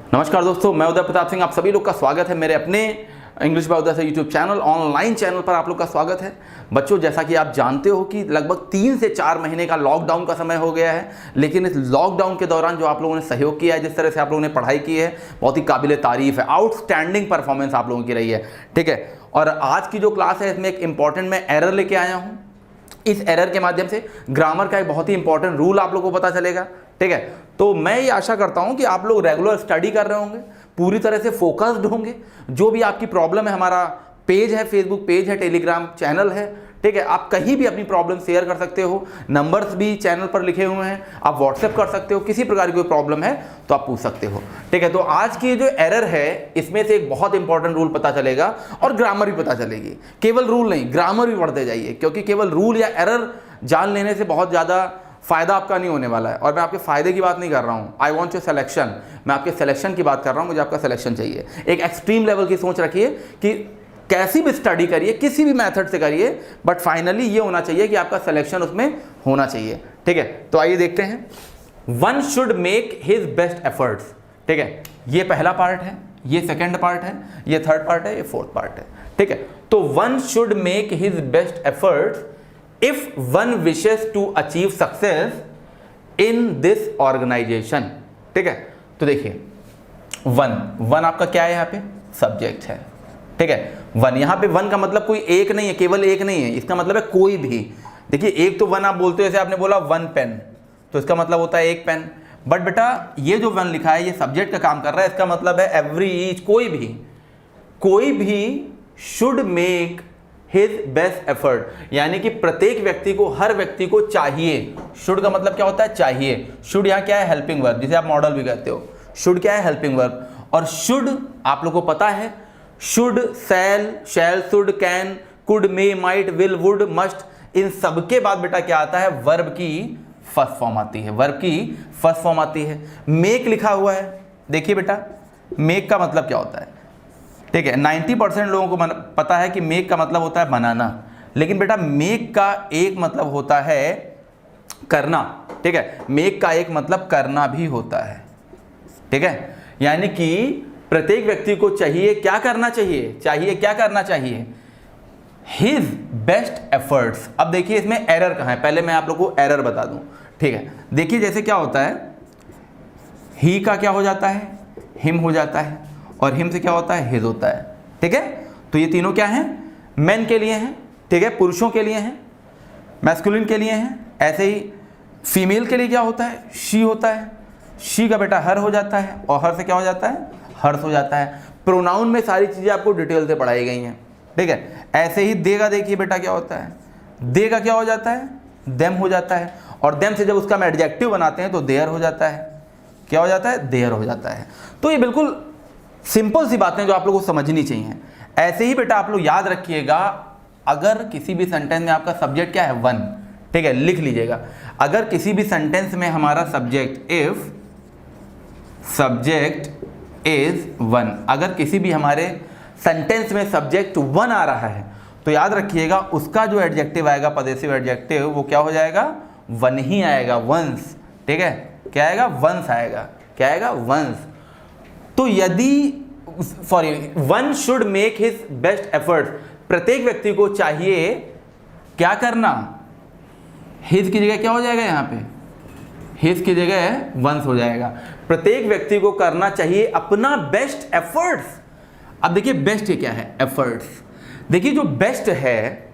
नमस्कार दोस्तों, मैं उदय प्रताप सिंह। आप सभी लोग का स्वागत है मेरे अपने इंग्लिश बाय उदय से यूट्यूब चैनल ऑनलाइन चैनल पर। आप लोग का स्वागत है। बच्चों, जैसा कि आप जानते हो कि लगभग 3 से 4 महीने का लॉकडाउन का समय हो गया है, लेकिन इस लॉकडाउन के दौरान जो आप लोगों ने सहयोग किया है, जिस तरह से आप लोगों ने पढ़ाई की है, बहुत ही काबिल तारीफ है। आउटस्टैंडिंग परफॉर्मेंस आप लोगों की रही है, ठीक है। और आज की जो क्लास है इसमें एक इंपॉर्टेंट मैं एरर लेके आया हूँ। इस एरर के माध्यम से ग्रामर का एक बहुत ही इंपॉर्टेंट रूल आप लोगों को पता चलेगा, ठीक है। तो मैं ये आशा करता हूं कि आप लोग रेगुलर स्टडी कर रहे होंगे, पूरी तरह से फोकस्ड होंगे। जो भी आपकी प्रॉब्लम है, हमारा पेज है, फेसबुक पेज है, टेलीग्राम चैनल है, ठीक है। आप कहीं भी अपनी प्रॉब्लम शेयर कर सकते हो। नंबर्स भी चैनल पर लिखे हुए हैं, आप व्हाट्सएप कर सकते हो। किसी प्रकार की कोई प्रॉब्लम है तो आप पूछ सकते हो, ठीक है। तो आज की जो एरर है इसमें से एक बहुत इंपॉर्टेंट रूल पता चलेगा और ग्रामर भी पता चलेगी। केवल रूल नहीं, ग्रामर भी पढ़ते जाइए, क्योंकि केवल रूल या एरर जान लेने से बहुत ज़्यादा फायदा आपका नहीं होने वाला है। और मैं आपके फायदे की बात नहीं कर रहा हूँ। आई वॉन्ट योर सिलेक्शन, मैं आपके सिलेक्शन की बात कर रहा हूँ। मुझे आपका सिलेक्शन चाहिए। एक एक्सट्रीम लेवल की सोच रखिए कि कैसी भी स्टडी करिए, किसी भी मेथड से करिए, बट फाइनली ये होना चाहिए कि आपका सिलेक्शन उसमें होना चाहिए, ठीक है। तो आइए देखते हैं। One should make his best efforts, ठीक है। ये पहला पार्ट है, ये सेकेंड पार्ट है, ये थर्ड पार्ट है, ये फोर्थ पार्ट है, ठीक है। तो one should make his best efforts if one wishes to achieve success in this organisation, ठीक है। तो देखिए, वन आपका क्या है? यहाँ पे सब्जेक्ट है, ठीक है। वन, यहाँ पे वन का मतलब कोई एक नहीं है, केवल एक नहीं है, इसका मतलब है कोई भी। देखिए, एक तो वन आप बोलते हो, जैसे आपने बोला वन पेन, तो इसका मतलब होता है एक पेन। बट बेटा, ये जो वन लिखा है ये सब्जेक्ट का काम कर रहा है, इसका मतलब है एवरी ईच, कोई भी should make his best effort, यानी कि प्रत्येक व्यक्ति को, हर व्यक्ति को चाहिए। शुड का मतलब क्या होता है? चाहिए। शुड यहाँ क्या है? हेल्पिंग वर्ब, जिसे आप मॉडल भी कहते हो। शुड क्या है? Helping verb. और शुड आप लोग को पता है, should, shall, should, can, could, may, might, will, would, must, इन सबके बाद बेटा क्या आता है? वर्ब की फर्स्ट फॉर्म आती है। वर्ब की फर्स्ट फॉर्म आती है। मेक लिखा हुआ है, देखिए बेटा, मेक का मतलब क्या होता है, ठीक है। 90% लोगों को पता है कि मेक का मतलब होता है बनाना, लेकिन बेटा मेक का एक मतलब होता है करना, ठीक है। मेक का एक मतलब करना भी होता है, ठीक है। यानी कि प्रत्येक व्यक्ति को चाहिए, क्या करना चाहिए? क्या करना चाहिए? His best efforts. अब देखिए इसमें एरर कहाँ है, पहले मैं आप लोग को एरर बता दूं, ठीक है। देखिए जैसे क्या होता है, ही का क्या हो जाता है? हिम हो जाता है, और हिम से क्या होता है? हिज होता है, ठीक है। तो ये तीनों क्या हैं? मेन के लिए हैं, ठीक है, पुरुषों के लिए हैं, मैस्कुलिन के लिए हैं। ऐसे ही फीमेल के लिए क्या होता है? शी होता है। शी का बेटा हर हो जाता है, और हर से क्या हो जाता है? हर्ष हो जाता है। प्रोनाउन में सारी चीजें आपको डिटेल से पढ़ाई गई हैं, ठीक है। ऐसे ही दे का देखिए बेटा क्या होता है? दे का क्या हो जाता है? देम हो जाता है, और देम से जब उसका हम एडजेक्टिव बनाते हैं तो देयर हो जाता है। क्या हो जाता है? देयर हो जाता है। तो ये बिल्कुल सिंपल सी बातें जो आप लोगों को समझनी चाहिए। ऐसे ही बेटा आप लोग याद रखिएगा, अगर किसी भी सेंटेंस में आपका सब्जेक्ट क्या है? वन, ठीक है, लिख लीजिएगा। अगर किसी भी सेंटेंस में हमारा subject, if subject is one, अगर किसी भी हमारे सेंटेंस में सब्जेक्ट वन आ रहा है, तो याद रखिएगा उसका जो एडजेक्टिव आएगा, पजेसिव एडजेक्टिव, वो क्या हो जाएगा? वन ही आएगा, वंस, ठीक है। क्या आएगा? वंस आएगा। क्या आएगा? वंस। तो यदि one should make his best effort, प्रत्येक व्यक्ति को चाहिए क्या करना? हिज की जगह क्या हो जाएगा? यहाँ पे हिज की जगह वंस हो जाएगा। प्रत्येक व्यक्ति को करना चाहिए अपना बेस्ट एफर्ट्स। अब देखिए बेस्ट क्या है? एफर्ट्स। देखिए जो बेस्ट है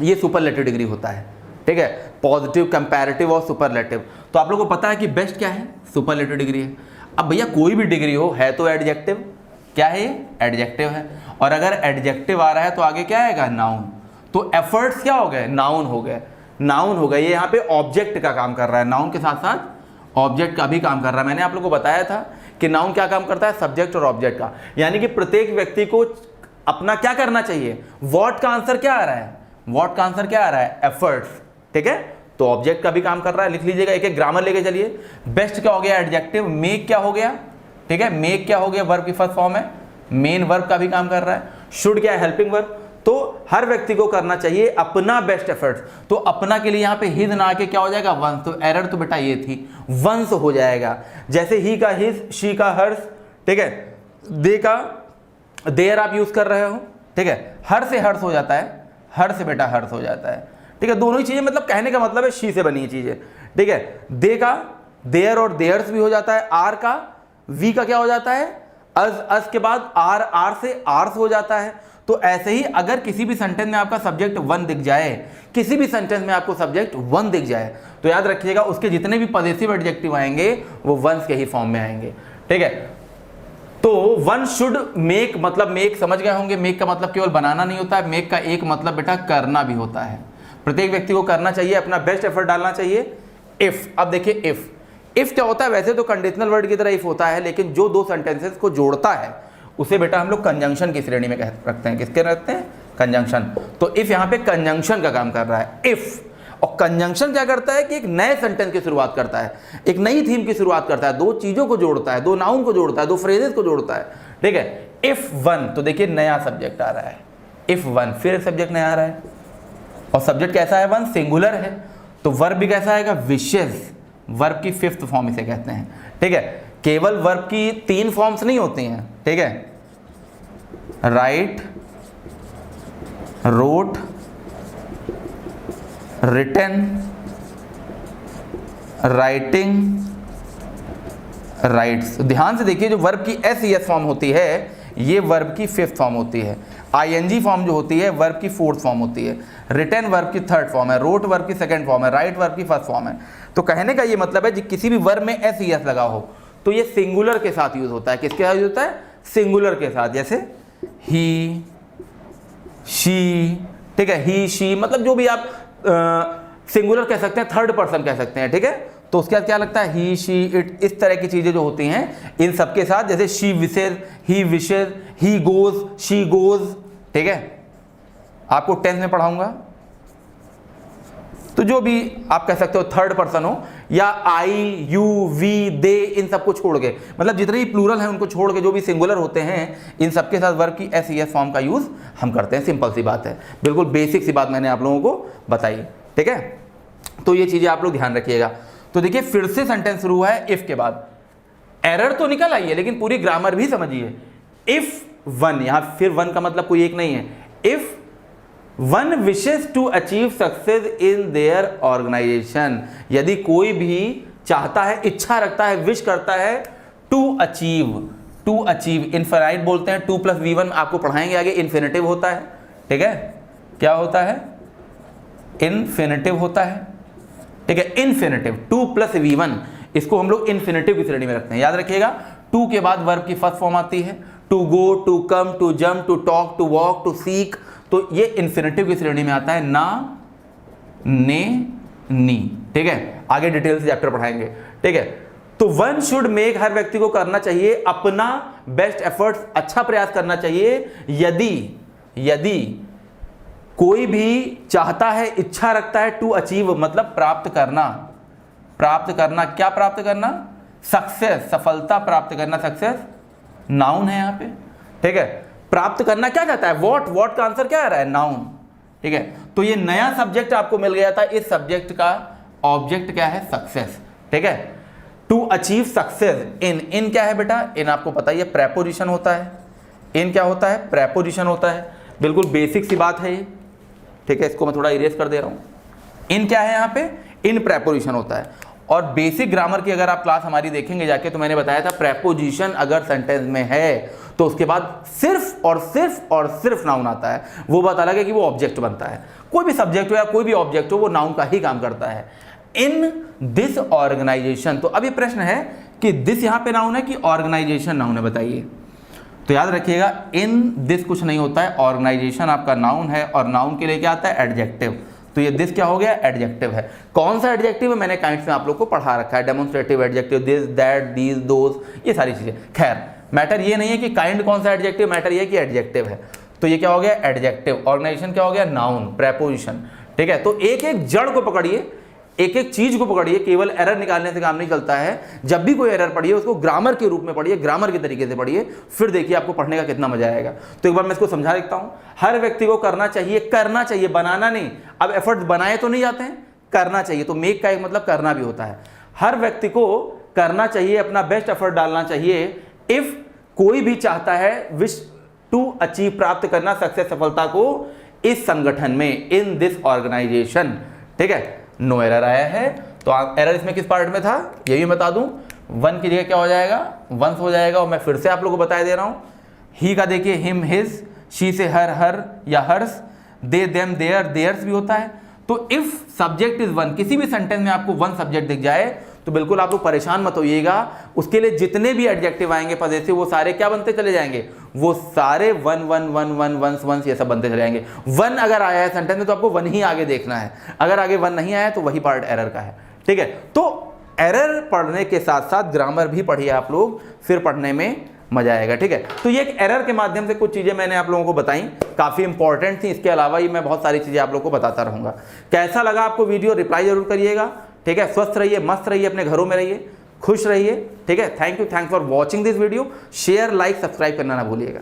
ये सुपरलेटिव डिग्री होता है, ठीक है। पॉजिटिव, कंपैरेटिव और सुपरलेटिव। तो आप लोगों को पता है कि बेस्ट क्या है? सुपरलेटिव डिग्री है। अब भैया कोई भी डिग्री हो, है तो एडजेक्टिव। क्या है ये? एडजेक्टिव है। और अगर एडजेक्टिव आ रहा है तो आगे क्या आएगा? नाउन। तो एफर्ट्स क्या हो गए? नाउन हो गए। नाउन हो गए। ये यहाँ पे ऑब्जेक्ट का काम कर रहा है, नाउन के साथ साथ ऑब्जेक्ट का भी काम कर रहा है। मैंने आप लोगों को बताया था कि नाउन क्या काम करता है? सब्जेक्ट और ऑब्जेक्ट का। यानी कि प्रत्येक व्यक्ति को अपना क्या करना चाहिए? व्हाट का आंसर क्या आ रहा है? व्हाट का आंसर क्या आ रहा है? एफर्ट्स, ठीक है। तो ऑब्जेक्ट का भी काम कर रहा है, लिख लीजिएगा। एक एक ग्रामर लेके चलिए। बेस्ट क्या हो गया? एडजेक्टिव। मेक क्या हो गया? ठीक है, मेक क्या हो गया? वर्ब की फर्स्ट फॉर्म है। मेन वर्ब का भी काम कर रहा है। शुड क्या है? Helping verb. तो हर व्यक्ति को करना चाहिए अपना बेस्ट एफर्ट्स। तो अपना के लिए यहाँ पे हिज ना आके क्या हो जाएगा? वंस। तो एरर तो बेटा ये थी, वंस हो जाएगा। जैसे ही का हिज, शी का हर्ष, ठीक है। दे का देयर आप यूज कर रहे हो, ठीक है। हर से हर्ष हो जाता है, हर से बेटा हर्ष हो जाता है, ठीक है। दोनों ही चीजें मतलब कहने का मतलब है शी से बनी है चीजें, ठीक है। दे का देयर और देयर्स भी हो जाता है, आर का वी का क्या हो जाता है अस के बाद आर से आर्स हो जाता है। तो ऐसे ही अगर किसी भी सेंटेंस में आपका सब्जेक्ट वन दिख जाए, किसी भी सेंटेंस में आपको सब्जेक्ट वन दिख जाए, तो याद रखिएगा उसके जितने भी पॉजिटिव एडजेक्टिव आएंगे वो वंस के ही फॉर्म में आएंगे, ठीक है। तो वन शुड मेक, मतलब मेक समझ गए होंगे, मेक का मतलब केवल बनाना नहीं होता है, मेक का एक मतलब बेटा करना भी होता है। प्रत्येक व्यक्ति को करना चाहिए, अपना बेस्ट एफर्ट डालना चाहिए। इफ, अब देखिए इफ क्या होता है, वैसे तो कंडीशनल वर्ड की तरह इफ होता है, लेकिन जो दो सेंटेंसेस को जोड़ता है उसे बेटा हम लोग कंजंक्शन की श्रेणी में रखते हैं। किसके रखते हैं? कंजंक्शन। तो इफ यहाँ पे कंजंक्शन का काम कर रहा है, इफ। और कंजंक्शन क्या करता है कि एक नए सेंटेंस की शुरुआत करता है, एक नई थीम की शुरुआत करता है, दो चीजों को जोड़ता है, दो नाउन को जोड़ता है, दो फ्रेजेस को जोड़ता है, ठीक है। इफ वन, तो देखिए नया सब्जेक्ट आ रहा है, इफ वन, फिर सब्जेक्ट नया आ रहा है, और सब्जेक्ट कैसा है? वन, सिंगुलर है। तो वर्ब भी कैसा आएगा? विशेस। वर्ब की फिफ्थ फॉर्म इसे कहते हैं, ठीक है। केवल वर्ब की तीन फॉर्म्स नहीं होती हैं, ठीक है। Write, wrote, written, writing, writes. ध्यान से देखिए, जो वर्ब की एस फॉर्म होती है ये वर्ब की फिफ्थ फॉर्म होती है। आईएनजी फॉर्म जो होती है वर्ब की फोर्थ फॉर्म होती है। रिटन वर्ब की थर्ड फॉर्म है, रोट वर्ब की सेकंड फॉर्म है, राइट वर्ब की फर्स्ट फॉर्म है। तो कहने का ये मतलब है कि किसी भी वर्ब में एस लगा हो तो ये सिंगुलर के साथ यूज होता है। किसके साथ यूज होता है? सिंगुलर के साथ। जैसे ही, शी, ठीक है। ही, शी, मतलब जो भी आप सिंगुलर कह सकते हैं, थर्ड पर्सन कह सकते हैं, ठीक है। तो उसके बाद क्या लगता है? ही, शी, इट, इस तरह की चीजें जो होती हैं इन सबके साथ, जैसे she wishes, he wishes, he goes, she goes, ठीक है। आपको टेंथ में पढ़ाऊंगा, तो जो भी आप कह सकते हो थर्ड पर्सन हो, या आई, यू, वी, दे, इन सबको छोड़ के, मतलब जितने भी प्लूरल हैं उनको छोड़ के जो भी सिंगुलर होते हैं इन सबके साथ वर्ब की एस फॉर्म का यूज हम करते हैं। सिंपल सी बात है, बिल्कुल बेसिक सी बात मैंने आप लोगों को बताई, ठीक है। तो ये चीजें आप लोग ध्यान रखिएगा। तो देखिए फिर से सेंटेंस शुरू है इफ के बाद। एरर तो निकल आई है लेकिन पूरी ग्रामर भी समझिए। इफ वन, यहां फिर वन का मतलब कोई एक नहीं है। If one wishes to achieve success in their organisation, यदि कोई भी चाहता है, इच्छा रखता है, विश करता है to achieve, to achieve infinite बोलते हैं, 2 + V1 आपको पढ़ाएंगे आगे। इन्फिनिटिव होता है, ठीक है। क्या होता है? इन्फिनिटिव होता है, ठीक है। इन्फिनिटिव 2 + V1, इसको हम लोग इन्फिनिटिव की श्रेणी में रखते हैं। याद रखिएगा, टू के बाद वर्ब की फर्स्ट फॉर्म आती है, to go, to come, to jump, to talk, to walk, to seek, तो ये इन्फिनिटिव की श्रेणी में आता है। ना, ने, नी, ठीक है। आगे डिटेल से चैप्टर पढ़ाएंगे, ठीक है। तो वन शुड मेक, हर व्यक्ति को करना चाहिए अपना बेस्ट एफर्ट्स, अच्छा प्रयास करना चाहिए। यदि कोई भी चाहता है, इच्छा रखता है, टू अचीव मतलब प्राप्त करना, प्राप्त करना, क्या प्राप्त करना? सक्सेस, सफलता प्राप्त करना। सक्सेस नाउन है यहां पे, ठीक है। प्राप्त करना क्या कहता है? वॉट का आंसर क्या आ रहा है? नाउन, ठीक है। तो ये नया सब्जेक्ट आपको मिल गया था, इस सब्जेक्ट का ऑब्जेक्ट क्या है? सक्सेस, ठीक है। टू अचीव सक्सेस इन क्या है बेटा? इन आपको पता ही है प्रेपोजिशन होता है। इन क्या होता है? प्रेपोजिशन होता है। बिल्कुल बेसिक सी बात है ये, ठीक है। इसको मैं थोड़ा इरेज कर दे रहा हूं। इन क्या है यहाँ पे? इन प्रेपोजिशन होता है। और बेसिक ग्रामर की अगर आप क्लास हमारी देखेंगे जाके, तो मैंने बताया था प्रेपोजिशन अगर सेंटेंस में है तो उसके बाद सिर्फ और सिर्फ और सिर्फ नाउन आता है। वो बात अलग है कि वो ऑब्जेक्ट बनता है। कोई भी सब्जेक्ट हो या कोई भी ऑब्जेक्ट हो, वो नाउन का ही काम करता है। इन दिस ऑर्गेनाइजेशन, तो अब ये प्रश्न है कि दिस यहां पे नाउन है कि ऑर्गेनाइजेशन नाउन है, बताइए। तो याद रखिएगा, इन दिस कुछ नहीं होता है, ऑर्गेनाइजेशन आपका नाउन है, और नाउन के लिए क्या आता है? एडजेक्टिव। तो ये दिस क्या हो गया? एडजेक्टिव है। कौन सा एडजेक्टिव है? मैंने काइंड्स में आप लोग को पढ़ा रखा है। Demonstrative adjective, this, that, these, those, ये सारी चीजें। खैर मैटर ये नहीं है कि काइंड कौन सा एडजेक्टिव, मैटर ये है कि एडजेक्टिव है। तो ये क्या हो गया? एडजेक्टिव। ऑर्गेनाइजेशन क्या हो गया? नाउन, प्रेपोजिशन, ठीक है। तो एक एक जड़ को पकड़िए, एक एक चीज को पकड़िए, केवल एरर निकालने से काम नहीं चलता है। जब भी कोई एरर पढ़िए उसको ग्रामर के रूप में पढ़िए, ग्रामर के तरीके से पढ़िए, फिर देखिए आपको पढ़ने का कितना मजा आएगा। तो एक बार मैं इसको समझा देता हूं। हर व्यक्ति को करना चाहिए, बनाना नहीं। अब एफर्ट्स बनाए तो नहीं जाते हैं, करना चाहिए। तो मेक का एक मतलब करना भी होता है। हर व्यक्ति को करना चाहिए, अपना बेस्ट एफर्ट डालना चाहिए। इफ कोई भी चाहता है विश टू अचीव, प्राप्त करना, सक्सेस, सफलता को इस संगठन में, इन दिस ऑर्गेनाइजेशन, ठीक है। नो एरर आया है, तो एरर इसमें किस पार्ट में था ये भी बता दूं। वन की जगह क्या हो जाएगा, वंस हो जाएगा। और मैं फिर से आप लोगों को बता दे रहा हूं, ही का देखिए हिम हिज, शी से हर हर या hers, they them their theirs भी होता है। तो इफ सब्जेक्ट इज वन, किसी भी सेंटेंस में आपको वन सब्जेक्ट दिख जाए तो बिल्कुल आप लोग परेशान मत होइएगा, उसके लिए जितने भी एडजेक्टिव आएंगे पजेसिव वो सारे क्या बनते चले जाएंगे, वो सारे one one one one once once ये सब बनते चले जाएंगे। वन अगर आया है सेंटेंस में तो आपको वन ही आगे देखना है, अगर आगे वन नहीं आया तो वही पार्ट एरर का है, ठीक है। तो एरर पढ़ने के साथ साथ ग्रामर भी पढ़िए आप लोग, फिर पढ़ने में मजा आएगा, ठीक है। तो ये एक एरर के माध्यम से कुछ चीजें मैंने आप लोगों को बताई, काफी इंपॉर्टेंट थी। इसके अलावा ही मैं बहुत सारी चीजें आप लोगों को बताता रहूंगा। कैसा लगा आपको वीडियो, रिप्लाई जरूर करिएगा, ठीक है। स्वस्थ रहिए, मस्त रहिए, अपने घरों में रहिए, खुश रहिए, ठीक है। Thank you, thanks for watching this video. Share, like, subscribe करना ना भूलिएगा।